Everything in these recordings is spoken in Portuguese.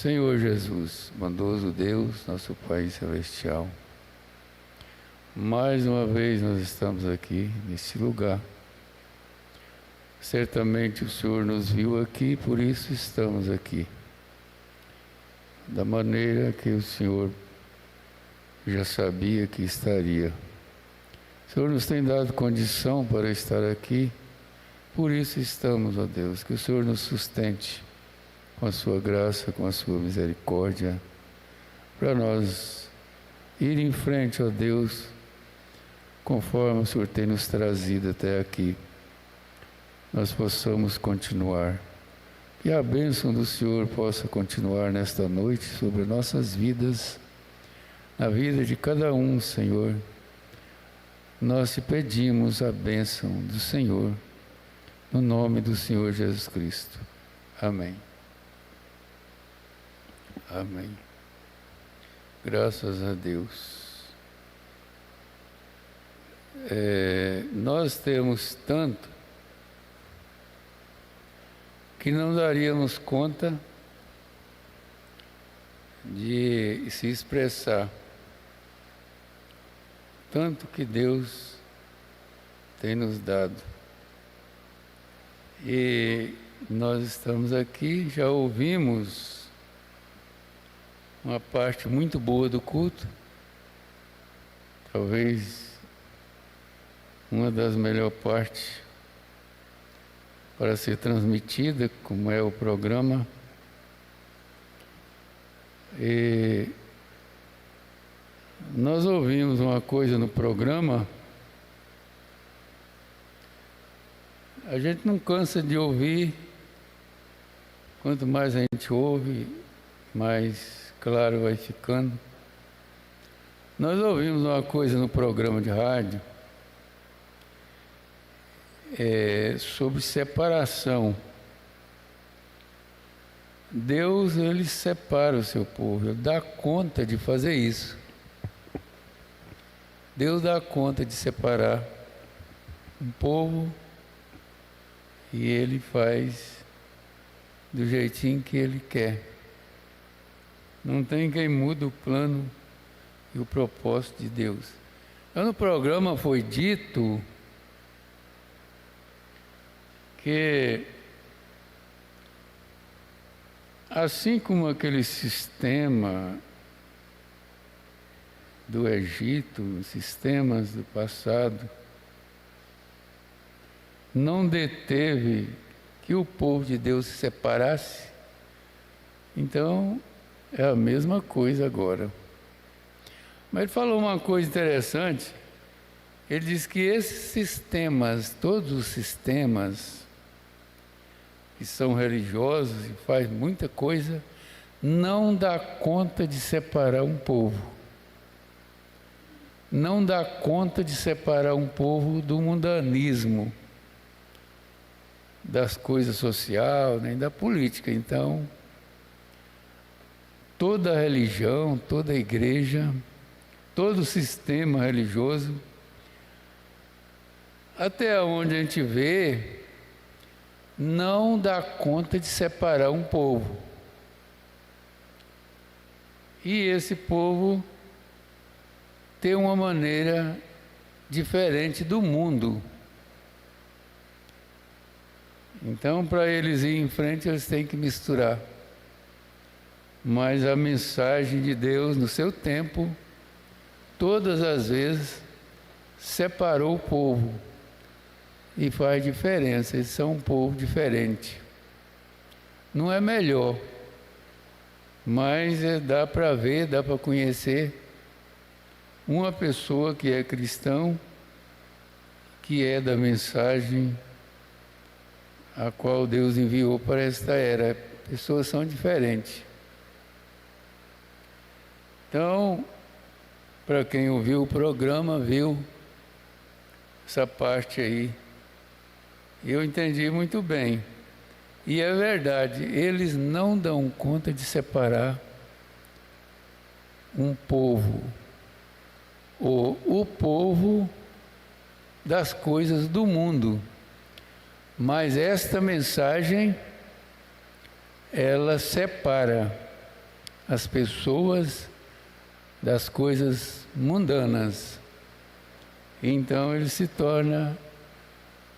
Senhor Jesus, bondoso Deus, nosso Pai Celestial, mais uma vez nós estamos aqui, neste lugar. Certamente o Senhor nos viu aqui, por isso estamos aqui. Da maneira que o Senhor já sabia que estaria. O Senhor nos tem dado condição para estar aqui, por isso estamos, ó Deus, que o Senhor nos sustente com a sua graça, com a sua misericórdia, para nós ir em frente, ó Deus, conforme o Senhor tem nos trazido até aqui, nós possamos continuar. Que a bênção do Senhor possa continuar nesta noite sobre nossas vidas, na vida de cada um, Senhor. Nós te pedimos a bênção do Senhor, no nome do Senhor Jesus Cristo. Amém. Amém. Graças a Deus. Nós temos tanto que não daríamos conta de se expressar. Tanto que Deus tem nos dado. E nós estamos aqui, já ouvimos uma parte muito boa do culto, talvez uma das melhores partes para ser transmitida, como é o programa. E Nós ouvimos uma coisa no programa, a gente não cansa de ouvir, quanto mais a gente ouve, mais claro vai ficando. Nós ouvimos uma coisa no programa de rádio sobre separação. Deus, ele separa o seu povo, ele dá conta de fazer isso. Deus dá conta de separar um povo e ele faz do jeitinho que ele quer. Não tem quem muda o plano e o propósito de Deus. Então, no programa foi dito que assim como aquele sistema do Egito, sistemas do passado, não deteve que o povo de Deus se separasse, então é a mesma coisa agora. Mas ele falou uma coisa interessante, ele disse que esses sistemas, todos os sistemas que são religiosos e faz muita coisa, não dá conta de separar um povo. Não dá conta de separar um povo do mundanismo, das coisas sociais, nem da política. Então, toda a religião, toda a igreja, todo o sistema religioso, até onde a gente vê, não dá conta de separar um povo. E esse povo tem uma maneira diferente do mundo. Então, para eles ir em frente, eles têm que misturar. Mas a mensagem de Deus, no seu tempo, todas as vezes, separou o povo. E faz diferença, eles são um povo diferente. Não é melhor, mas dá para ver, dá para conhecer uma pessoa que é cristão, que é da mensagem a qual Deus enviou para esta era. Pessoas são diferentes. Então, para quem ouviu o programa, viu essa parte aí. Eu entendi muito bem. E é verdade, eles não dão conta de separar um povo, ou o povo das coisas do mundo. Mas esta mensagem, ela separa as pessoas das coisas mundanas. Então ele se torna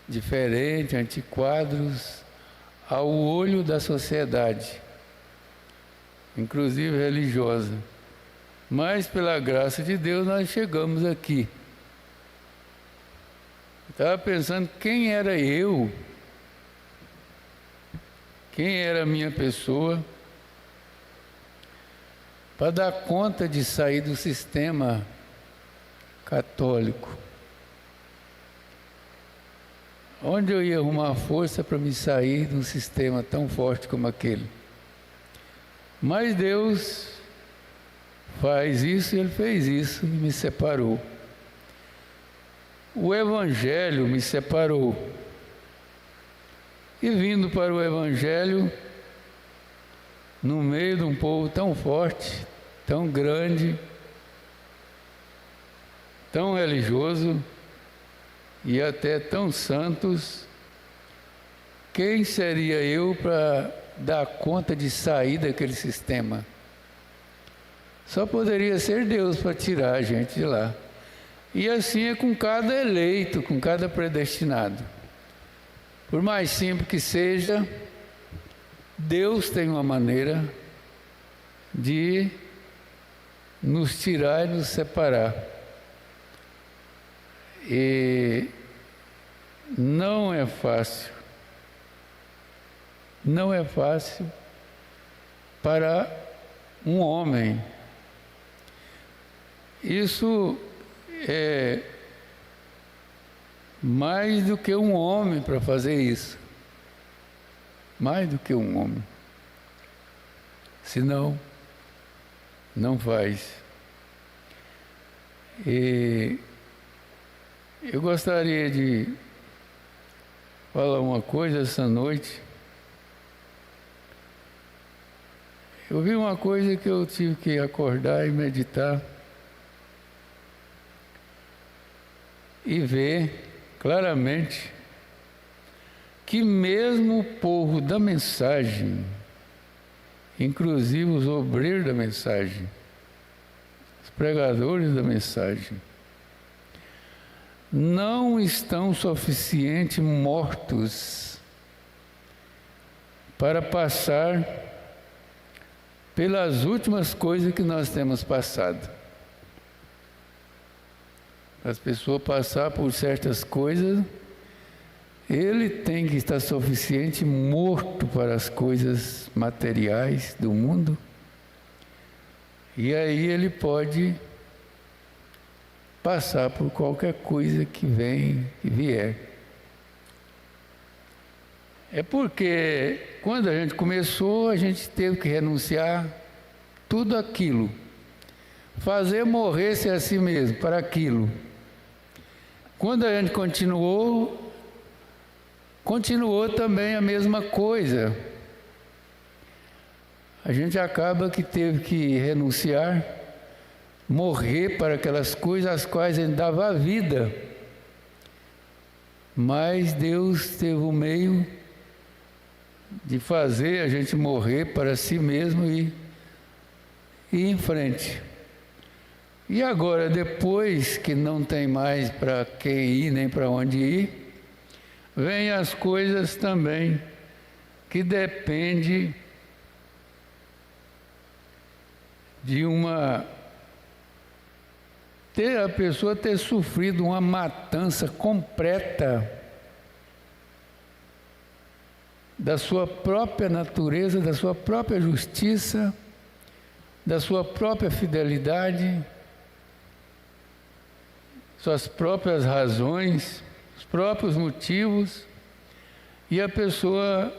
diferente, antiquados ao olho da sociedade, inclusive religiosa. Mas pela graça de Deus nós chegamos aqui. Estava pensando quem era eu, quem era a minha pessoa, para dar conta de sair do sistema católico. Onde eu ia arrumar força para me sair de um sistema tão forte como aquele? Mas Deus faz isso e Ele fez isso e me separou. O Evangelho me separou. E vindo para o Evangelho, no meio de um povo tão forte, tão grande, tão religioso, e até tão santos, quem seria eu para dar conta de sair daquele sistema? Só poderia ser Deus para tirar a gente de lá. E assim é com cada eleito, com cada predestinado. Por mais simples que seja, Deus tem uma maneira de nos tirar e nos separar. E não é fácil para um homem. isso é mais do que um homem para fazer isso. Mais do que um homem. Senão, não faz. E eu gostaria de falar uma coisa essa noite. Eu vi uma coisa que eu tive que acordar e meditar e ver claramente que mesmo o povo da mensagem, inclusive os obreiros da mensagem, os pregadores da mensagem, não estão suficientemente mortos para passar pelas últimas coisas que nós temos passado. As pessoas passar por certas coisas, ele tem que estar suficiente morto para as coisas materiais do mundo, e aí ele pode passar por qualquer coisa que vier. É porque quando a gente começou, a gente teve que renunciar tudo aquilo, fazer morrer-se a si mesmo para aquilo. Quando a gente continuou também a mesma coisa. A gente acaba que teve que renunciar, morrer para aquelas coisas às quais a gente dava a vida. Mas Deus teve o meio de fazer a gente morrer para si mesmo e ir em frente. E agora, depois que não tem mais para quem ir, nem para onde ir, vem as coisas também que dependem de a pessoa ter sofrido uma matança completa da sua própria natureza, da sua própria justiça, da sua própria fidelidade, suas próprias razões, os próprios motivos, e a pessoa,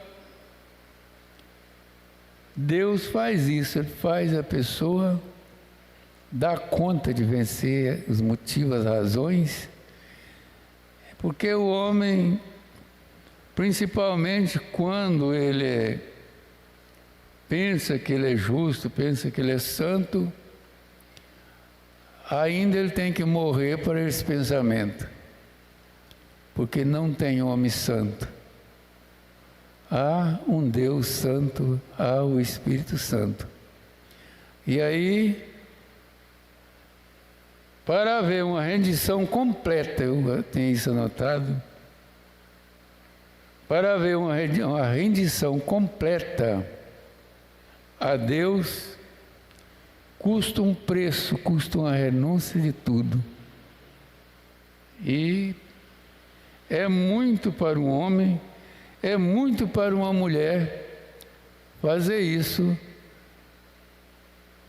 Deus faz isso, Ele faz a pessoa dar conta de vencer os motivos, as razões, porque o homem, principalmente quando ele pensa que ele é justo, pensa que ele é santo, ainda ele tem que morrer para esse pensamento, porque não tem homem santo. Há um Deus santo, há o Espírito Santo. E aí, para haver uma rendição completa, eu tenho isso anotado, para haver uma rendição completa a Deus, custa um preço, custa uma renúncia de tudo. E é muito para um homem, é muito para uma mulher fazer isso,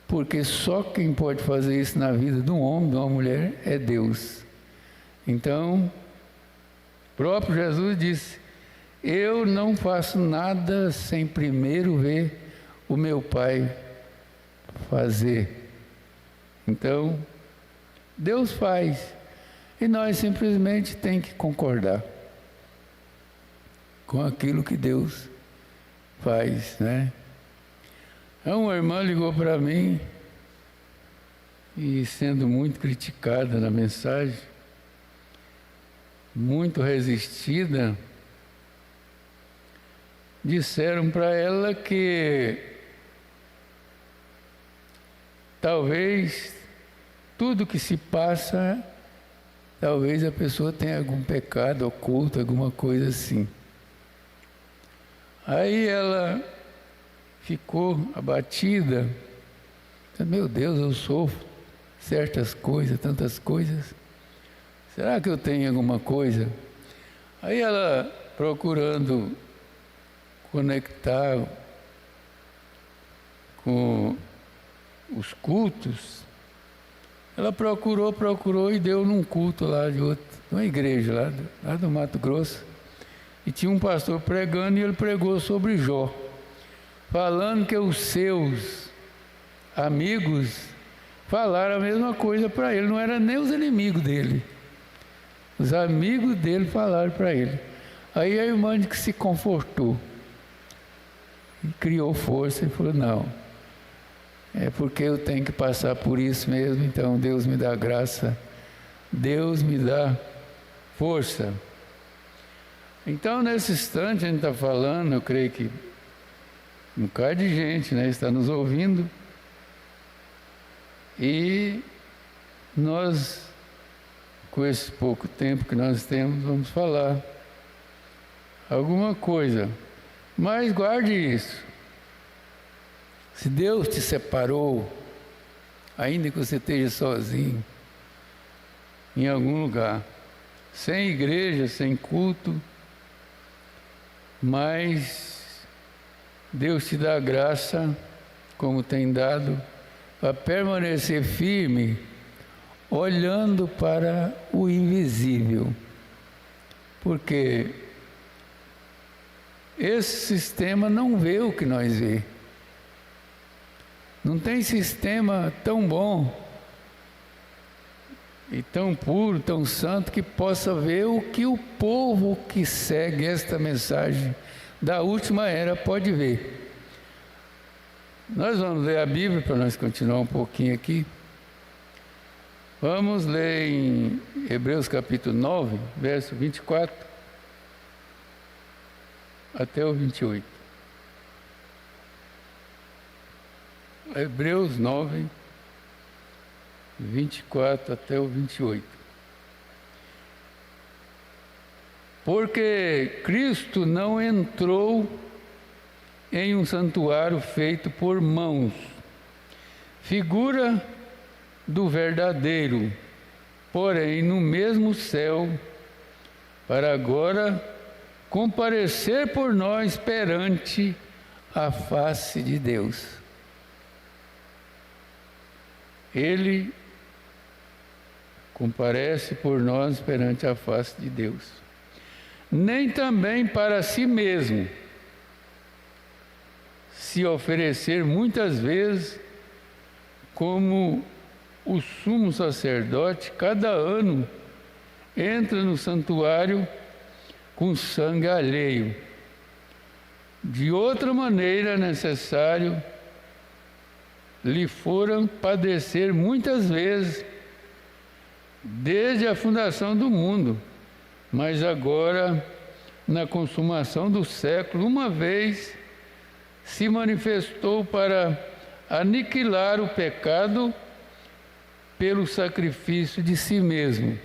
porque só quem pode fazer isso na vida de um homem, de uma mulher, é Deus. Então, o próprio Jesus disse: eu não faço nada sem primeiro ver o meu Pai fazer. Então, Deus faz, e nós simplesmente tem que concordar com aquilo que Deus faz, né? Uma irmã ligou para mim, e sendo muito criticada na mensagem, muito resistida, disseram para ela que talvez tudo que se passa, talvez a pessoa tenha algum pecado oculto, alguma coisa assim. Aí ela ficou abatida. Meu Deus, eu sofro certas coisas, tantas coisas. Será que eu tenho alguma coisa? Aí ela, procurando conectar com os cultos, Ela procurou e deu num culto lá de uma igreja lá do Mato Grosso. E tinha um pastor pregando e ele pregou sobre Jó, falando que os seus amigos falaram a mesma coisa para ele, não eram nem os inimigos dele. Os amigos dele falaram para ele. Aí a irmã que se confortou e criou força e falou, não, é porque eu tenho que passar por isso mesmo, então Deus me dá graça, Deus me dá força. Então, nesse instante, a gente está falando, eu creio que um bocado de gente, né, está nos ouvindo, e nós, com esse pouco tempo que nós temos, vamos falar alguma coisa. Mas guarde isso. Se Deus te separou, ainda que você esteja sozinho, em algum lugar, sem igreja, sem culto, mas Deus te dá graça, como tem dado, para permanecer firme, olhando para o invisível. Porque esse sistema não vê o que nós vê. Não tem sistema tão bom e tão puro, tão santo, que possa ver o que o povo que segue esta mensagem da última era pode ver. Nós vamos ler a Bíblia para nós continuar um pouquinho aqui. Vamos ler em Hebreus capítulo 9, verso 24 até o 28. Hebreus 9, 24 até o 28. Porque Cristo não entrou em um santuário feito por mãos, figura do verdadeiro, porém no mesmo céu, para agora comparecer por nós perante a face de Deus. Ele comparece por nós perante a face de Deus. Nem também para si mesmo se oferecer muitas vezes, como o sumo sacerdote cada ano entra no santuário com sangue alheio. De outra maneira é necessário lhe foram padecer muitas vezes, desde a fundação do mundo, mas agora, na consumação do século, uma vez se manifestou para aniquilar o pecado pelo sacrifício de si mesmo.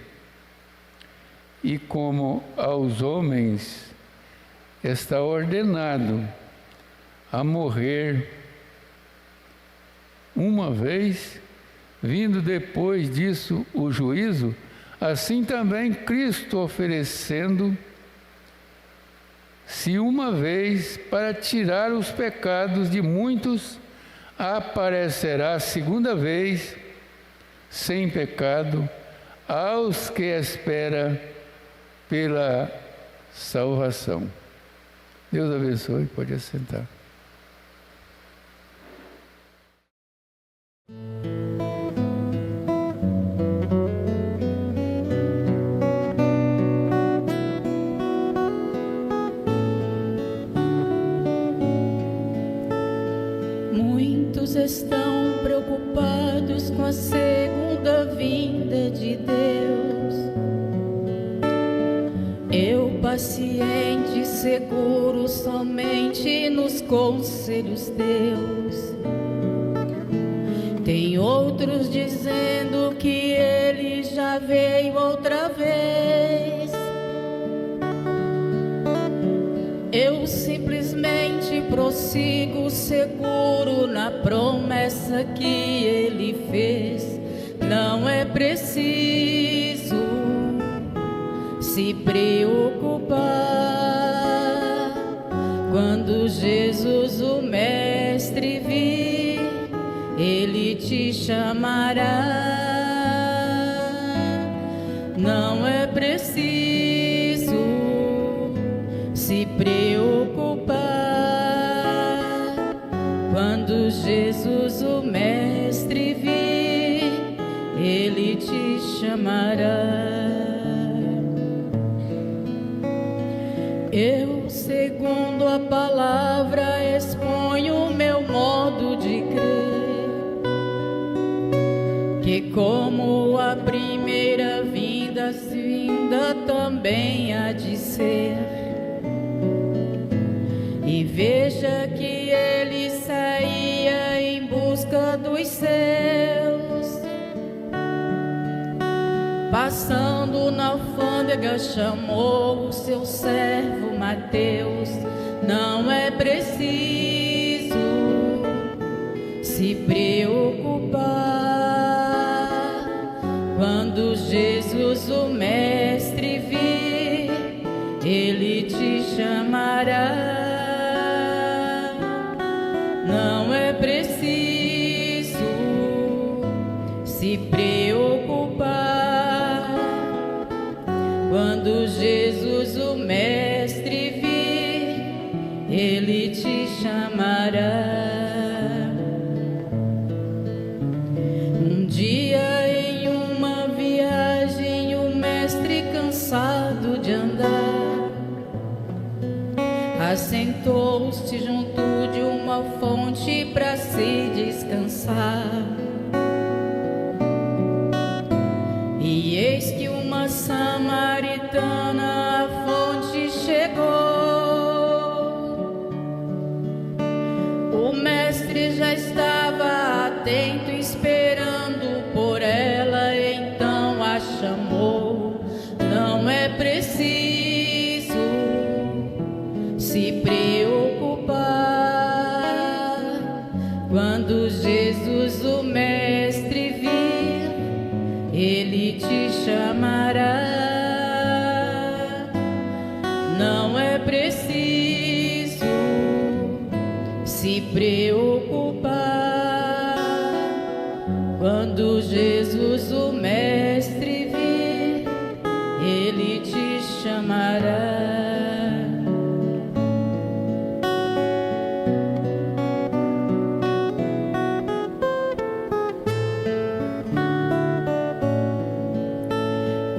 E como aos homens está ordenado a morrer uma vez, vindo depois disso o juízo, assim também Cristo, oferecendo-se uma vez para tirar os pecados de muitos, aparecerá segunda vez, sem pecado, aos que espera pela salvação. Deus abençoe, pode assentar. Muitos estão preocupados com a segunda vinda de Deus. Eu, paciente, seguro somente nos conselhos teus. Tem outros dizendo que ele já veio outra vez. Eu simplesmente prossigo seguro na promessa que ele fez. Não é preciso se preocupar quando Jesus, o Mestre, vir, ele te chamará. não é preciso se preocupar. Quando Jesus, o Mestre, vir, Ele te chamará. Eu, segundo a palavra, exponho o meu modo de crer, que como a primeira vinda também há de ser. E veja que ele saía em busca dos seus, passando na alfândega chamou o seu servo Mateus. Não é preciso se preocupar. Quando Jesus, o Mestre, vir, Ele te chamará. Não é preciso se preocupar. Quando Jesus, o Mestre, vir, Ele te chamará. Um dia em uma viagem, o Mestre, cansado de andar, assentou-se junto de uma fonte para se descansar. E eis que uma samaritana à fonte chegou. O Mestre já estava atento, esperando por ela, então a chamou. Não é preciso se preocupar. Quando Jesus, o Mestre, vir, Ele te chamará. Não é preciso se preocupar. Quando Jesus, o Mestre, vir, Ele te chamará.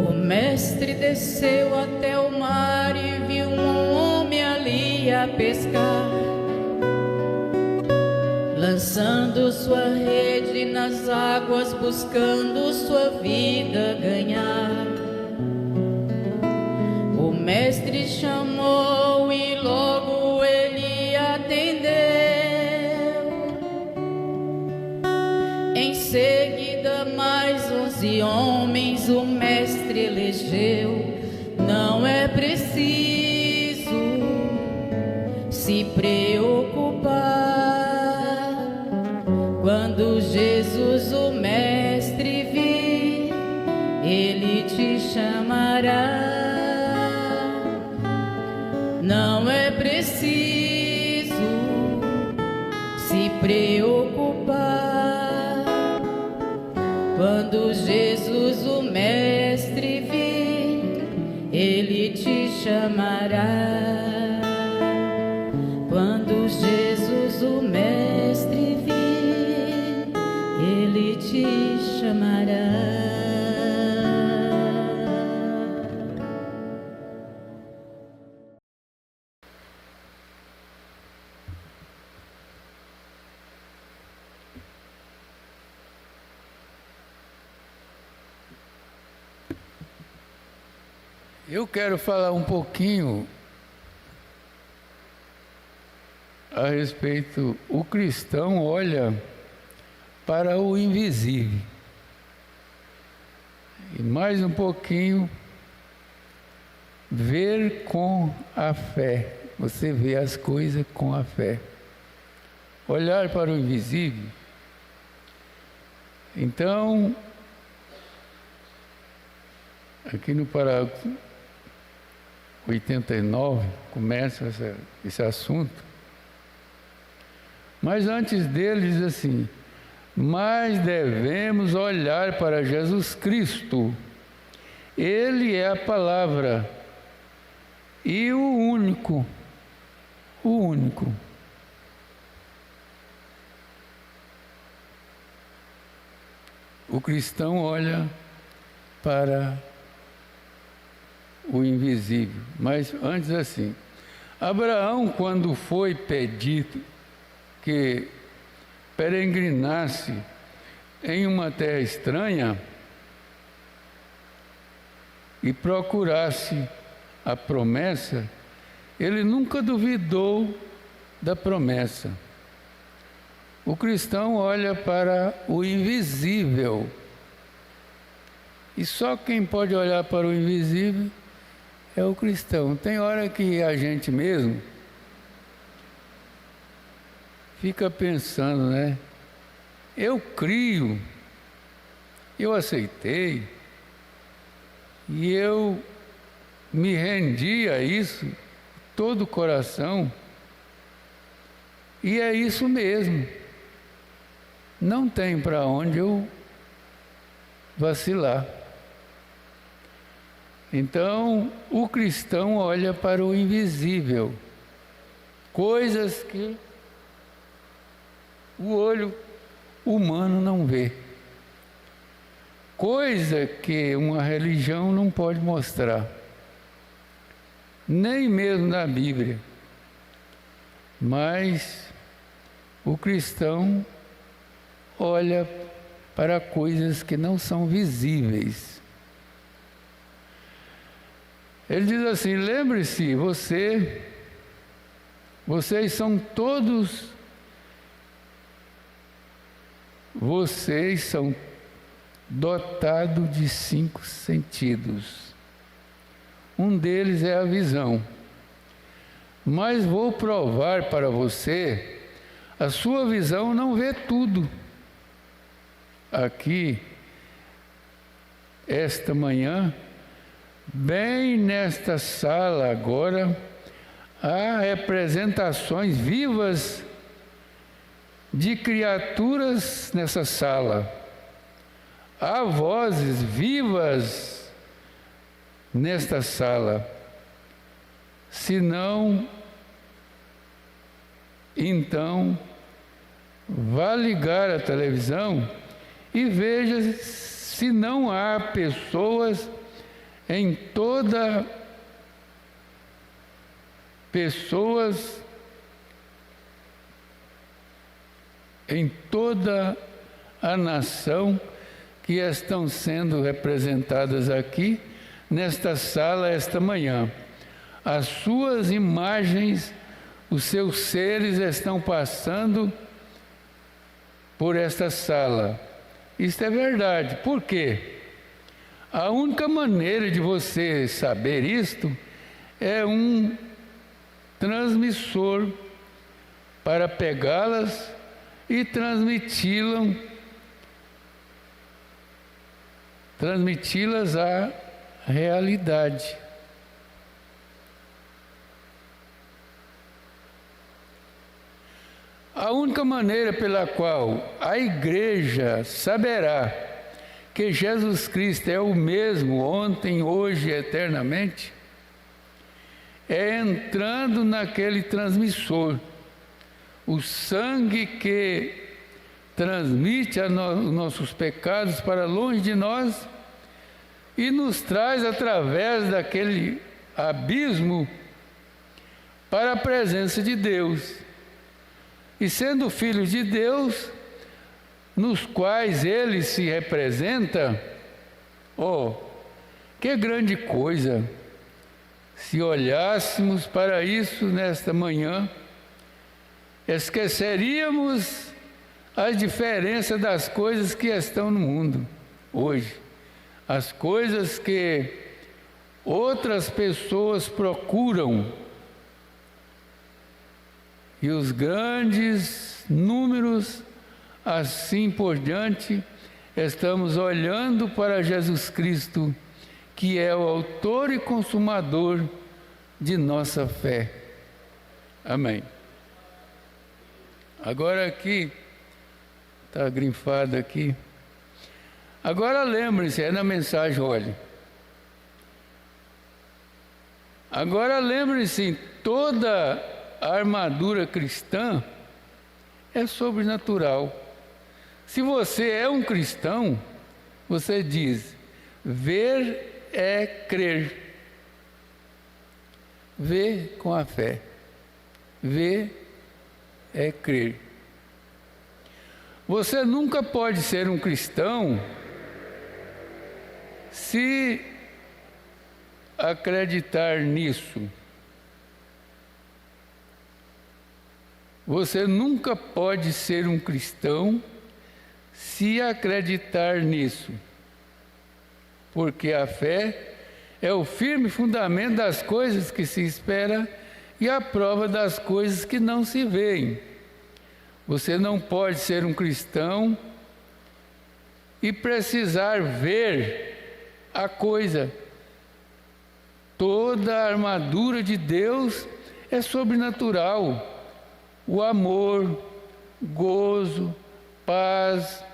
O Mestre desceu até o mar e viu um homem ali a pescar, lançando sua rede nas águas, buscando sua vida ganhar. O Mestre chamou e logo ele atendeu. Em seguida mais 11 homens o Mestre elegeu. Não é preciso se preocupar. Quando Jesus, o Mestre, vir, Ele te chamará. Não é preciso se preocupar. Quando Jesus, o Mestre, vir, Ele te chamará. Quando Jesus, o Mestre, vir, Ele te chamará. Eu quero falar um pouquinho a respeito. O cristão olha para o invisível. E mais um pouquinho, ver com a fé. Você vê as coisas com a fé. Olhar para o invisível. Então, aqui no parágrafo 89, começa esse assunto. Mas antes dele diz assim: mas devemos olhar para Jesus Cristo, Ele é a palavra e o único. O cristão olha para o invisível. Mas antes assim, Abraão, quando foi pedido que peregrinasse em uma terra estranha e procurasse a promessa, ele nunca duvidou da promessa. O cristão olha para o invisível. E só quem pode olhar para o invisível é o cristão. Tem hora que a gente mesmo fica pensando, né? Eu crio, eu aceitei, e eu me rendi a isso, todo o coração, e é isso mesmo. Não tem para onde eu vacilar. Então, o cristão olha para o invisível, coisas que o olho humano não vê, coisa que uma religião não pode mostrar, nem mesmo na Bíblia. Mas o cristão olha para coisas que não são visíveis. Ele diz assim: lembre-se, vocês são dotados de 5 sentidos. Um deles é a visão. Mas vou provar para você, a sua visão não vê tudo. Aqui, esta manhã, bem nesta sala agora, há representações vivas de criaturas nessa sala. Há vozes vivas nesta sala. Se não, então, vá ligar a televisão e veja se não há pessoas em toda a nação que estão sendo representadas aqui nesta sala esta manhã. As suas imagens, os seus seres estão passando por esta sala. Isso é verdade. Por quê? A única maneira de você saber isto é um transmissor para pegá-las e transmiti-las à realidade. A única maneira pela qual a igreja saberá que Jesus Cristo é o mesmo ontem, hoje e eternamente, é entrando naquele transmissor. O sangue que transmite os nossos pecados para longe de nós e nos traz através daquele abismo para a presença de Deus. E sendo filhos de Deus, nos quais Ele se representa, que grande coisa! Se olhássemos para isso nesta manhã, esqueceríamos as diferenças das coisas que estão no mundo hoje, as coisas que outras pessoas procuram, e os grandes números, assim por diante. Estamos olhando para Jesus Cristo, que é o autor e consumador de nossa fé. Amém. Agora aqui, está grifado aqui. Agora lembre-se, é na mensagem, olhe. Agora lembre-se, toda a armadura cristã é sobrenatural. Se você é um cristão, você diz: ver é crer. Ver com a fé. Ver é crer. Você nunca pode ser um cristão se acreditar nisso. Você nunca pode ser um cristão se acreditar nisso. Porque a fé é o firme fundamento das coisas que se espera e a prova das coisas que não se veem. Você não pode ser um cristão e precisar ver a coisa. Toda a armadura de Deus é sobrenatural. O amor, gozo, paz,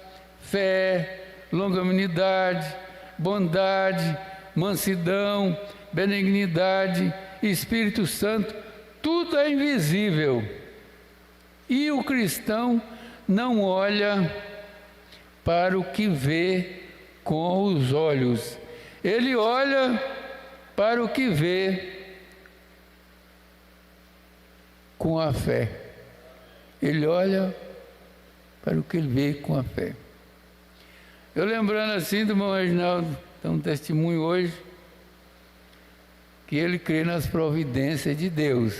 fé, longanimidade, bondade, mansidão, benignidade, Espírito Santo, tudo é invisível. E o cristão não olha para o que vê com os olhos. Ele olha para o que vê com a fé. Ele olha para o que ele vê com a fé. Eu lembrando assim do irmão Reginaldo, dá um testemunho hoje, que ele crê nas providências de Deus.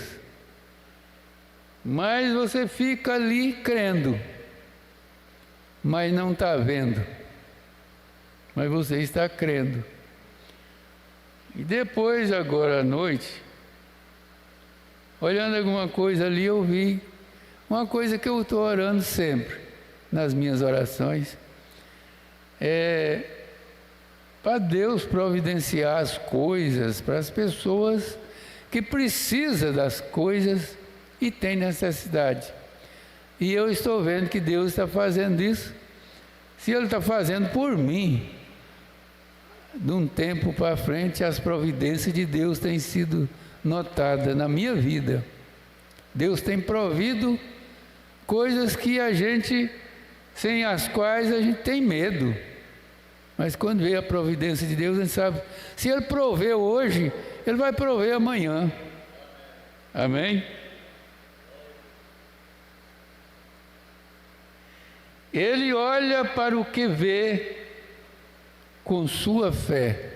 Mas você fica ali crendo, mas não está vendo. Mas você está crendo. E depois, agora à noite, olhando alguma coisa ali, eu vi uma coisa que eu estou orando sempre, nas minhas orações, para Deus providenciar as coisas para as pessoas que precisam das coisas e têm necessidade. E eu estou vendo que Deus está fazendo isso. Se Ele está fazendo por mim, de um tempo para frente, as providências de Deus têm sido notadas na minha vida. Deus tem provido coisas que a gente, sem as quais a gente tem medo. Mas quando vê a providência de Deus, a gente sabe, se Ele proveu hoje, Ele vai prover amanhã. Amém? Ele olha para o que vê com sua fé.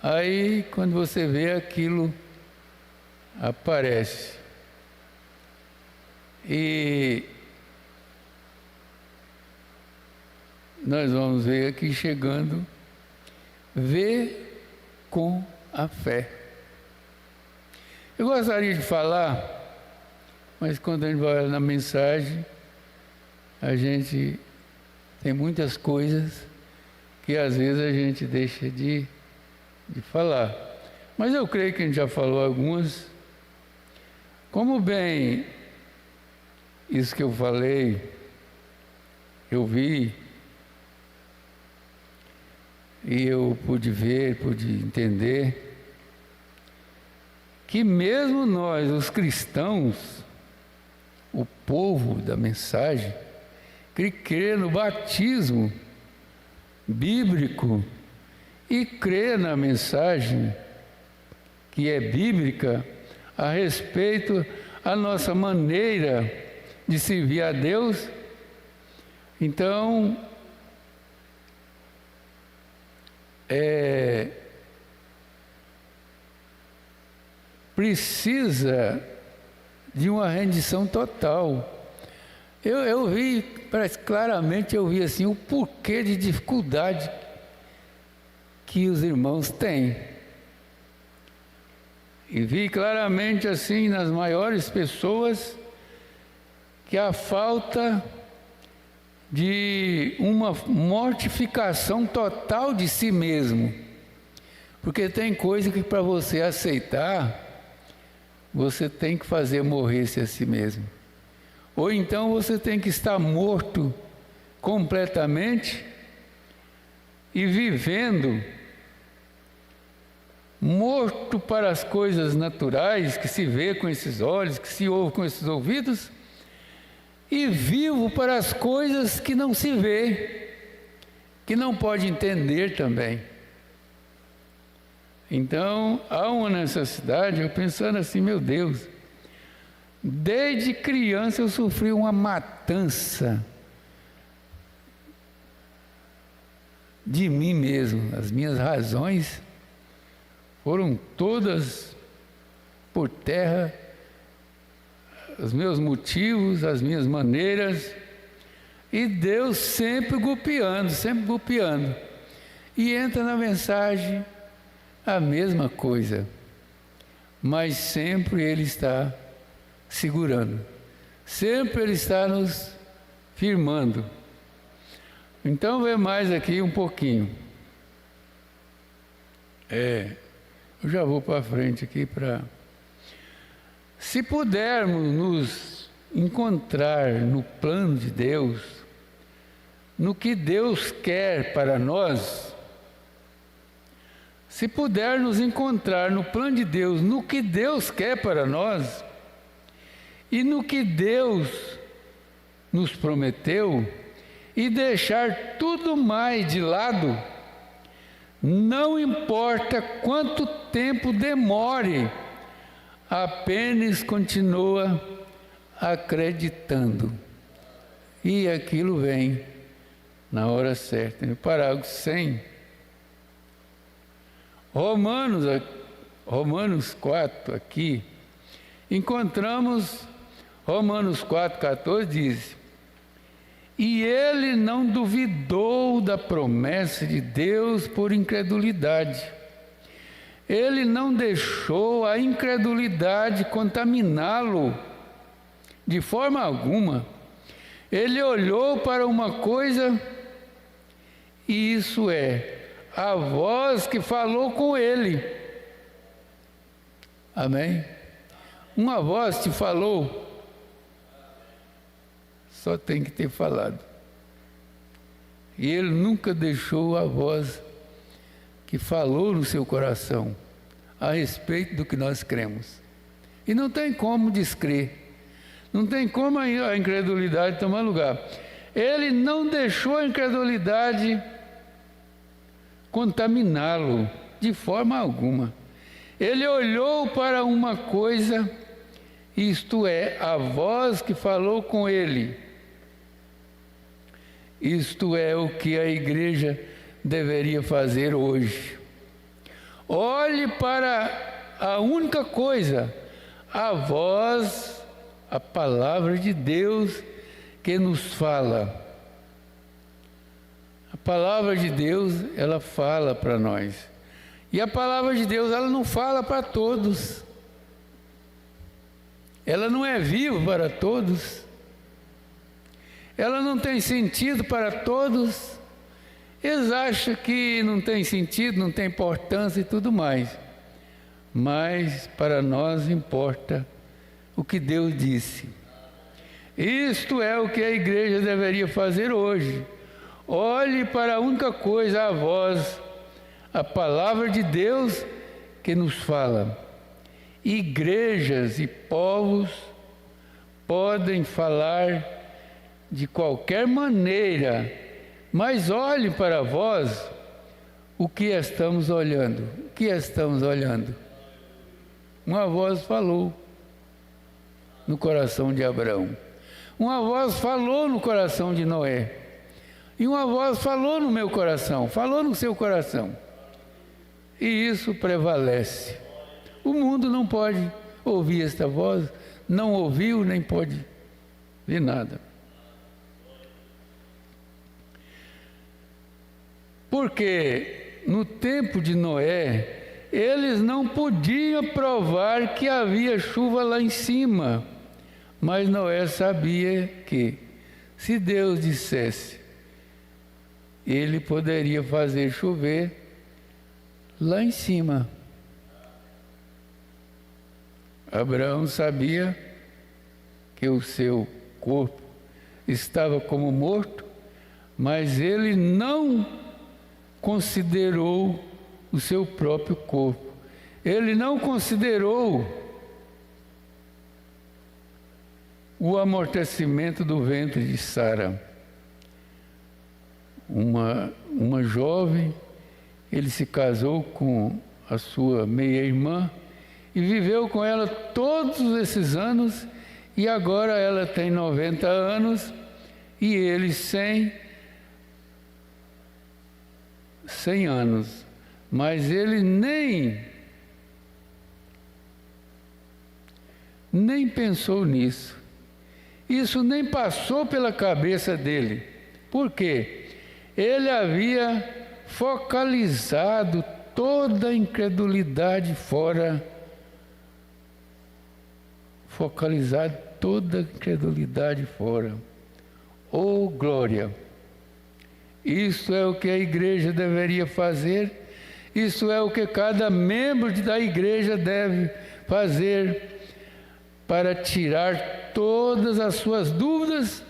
Aí, quando você vê aquilo, aparece. E nós vamos ver aqui chegando, ver com a fé. Eu gostaria de falar, mas quando a gente vai na mensagem, a gente tem muitas coisas que às vezes a gente deixa de falar. Mas eu creio que a gente já falou algumas. Como bem isso que eu falei, eu vi, e eu pude ver, pude entender, que mesmo nós, os cristãos, o povo da mensagem, que crê no batismo bíblico e crê na mensagem que é bíblica a respeito da nossa maneira de servir a Deus, então precisa de uma rendição total. Eu vi, claramente eu vi assim o porquê de dificuldade que os irmãos têm. E vi claramente assim nas maiores pessoas que a falta de uma mortificação total de si mesmo. Porque tem coisa que para você aceitar, você tem que fazer morrer-se a si mesmo. Ou então você tem que estar morto completamente e vivendo morto para as coisas naturais, que se vê com esses olhos, que se ouve com esses ouvidos, e vivo para as coisas que não se vê, que não pode entender também. Então, há uma necessidade, eu pensando assim, meu Deus, desde criança eu sofri uma matança de mim mesmo. As minhas razões foram todas por terra, os meus motivos, as minhas maneiras, e Deus sempre golpeando, sempre golpeando. E entra na mensagem a mesma coisa, mas sempre Ele está segurando, sempre Ele está nos firmando. Então, vê mais aqui um pouquinho. Eu já vou para frente aqui para... Se pudermos nos encontrar no plano de Deus, no que Deus quer para nós, se puder nos encontrar no plano de Deus, no que Deus quer para nós, e no que Deus nos prometeu, e deixar tudo mais de lado, não importa quanto tempo demore, apenas continua acreditando. E aquilo vem na hora certa. No parágrafo 100, Romanos 4, aqui, encontramos Romanos 4,14, diz: e ele não duvidou da promessa de Deus por incredulidade. Ele não deixou a incredulidade contaminá-lo de forma alguma. Ele olhou para uma coisa, e isso é a voz que falou com ele. Amém? Uma voz te falou, só tem que ter falado. E ele nunca deixou a voz que falou no seu coração a respeito do que nós cremos. E não tem como descrer, não tem como a incredulidade tomar lugar. Ele não deixou a incredulidade contaminá-lo de forma alguma. Ele olhou para uma coisa, isto é, a voz que falou com ele. Isto é o que a igreja deveria fazer hoje. Olhe para a única coisa, a voz, a palavra de Deus que nos fala. A palavra de Deus, ela fala para nós. E a palavra de Deus, ela não fala para todos. Ela não é viva para todos. Ela não tem sentido para todos. Eles acham que não tem sentido, não tem importância e tudo mais. Mas para nós importa o que Deus disse. Isto é o que a igreja deveria fazer hoje. Olhe para a única coisa, a voz, a palavra de Deus que nos fala. Igrejas e povos podem falar de qualquer maneira, mas olhe para vós o que estamos olhando. O que estamos olhando? Uma voz falou no coração de Abraão. Uma voz falou no coração de Noé. E uma voz falou no meu coração, falou no seu coração. E isso prevalece. O mundo não pode ouvir esta voz, não ouviu, nem pode ver nada. Porque no tempo de Noé, eles não podiam provar que havia chuva lá em cima. Mas Noé sabia que, se Deus dissesse, ele poderia fazer chover lá em cima. Abraão sabia que o seu corpo estava como morto, mas ele não considerou o seu próprio corpo. ele não considerou o amortecimento do ventre de Sara. Uma jovem, ele se casou com a sua meia-irmã e viveu com ela todos esses anos, e agora ela tem 90 anos e ele 100 anos. Mas ele nem pensou nisso. Isso nem passou pela cabeça dele. Por quê? Ele havia focalizado toda a incredulidade fora. Focalizado toda a incredulidade fora. Oh, glória! Isso é o que a igreja deveria fazer. Isso é o que cada membro da igreja deve fazer para tirar todas as suas dúvidas.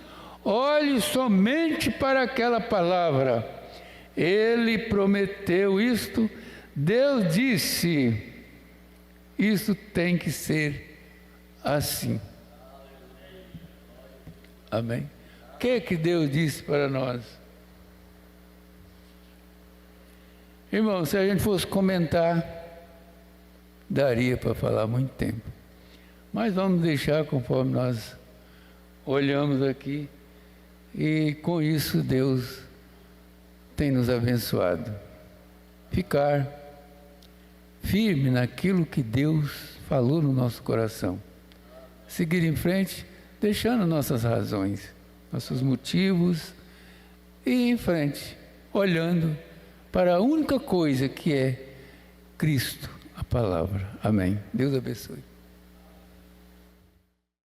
Olhe somente para aquela palavra. Ele prometeu isto, Deus disse, isso tem que ser assim. Amém? O que Deus disse para nós? Irmão, se a gente fosse comentar, daria para falar muito tempo. Mas vamos deixar conforme nós olhamos aqui, e com isso Deus tem nos abençoado. Ficar firme naquilo que Deus falou no nosso coração. Seguir em frente, deixando nossas razões, nossos motivos, e ir em frente, olhando para a única coisa que é Cristo, a palavra. Amém. Deus abençoe.